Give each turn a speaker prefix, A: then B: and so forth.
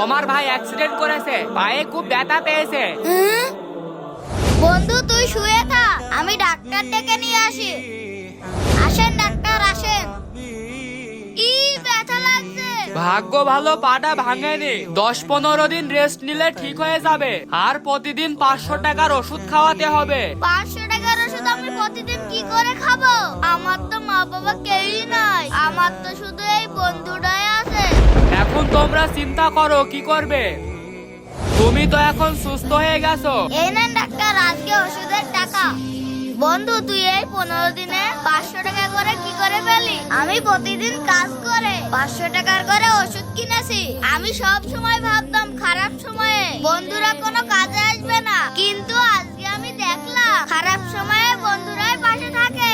A: তোমার ভাই অ্যাক্সিডেন্ট করেছে, পায়ে খুব ব্যথা পেয়েছে।
B: বন্ধু তুই শুয়ে থাক, আমি ডাক্তার ডেকে নিয়ে আসি। আসেন ডাক্তার আসেন। ই ব্যথা লাগছে।
A: ভাগ্য ভালো পাটা ভাঙেনি, 10-15 দিন রেস্ট নিলে ঠিক হয়ে যাবে। আর প্রতিদিন 500 টাকার ওষুধ খাওয়াতে হবে।
B: 500 টাকার ওষুধ আমি প্রতিদিন কি করে খাবো? আমার তো মা বাবা কেউই নাই, আমার তো শুধু এই বন্ধুটাই আছে।
A: এখন তোমরা চিন্তা করো কি করবে। তুমি তো এখন সুস্থ হয়ে গেছো।
B: এই নেন ডাক্তার আজকে ওষুধের টাকা। বন্ধু তুই এই 15 দিনে 500 টাকা করে কি করে পেলি? আমি প্রতিদিন কাজ করে 500 টাকার করে ওষুধ কিনেছি। আমি সব সময় ভাবতাম খারাপ সময়ে বন্ধুরা কোনো কাজে আসবে না, কিন্তু আজকে আমি দেখলাম খারাপ সময়ে বন্ধুরাই পাশে থাকে।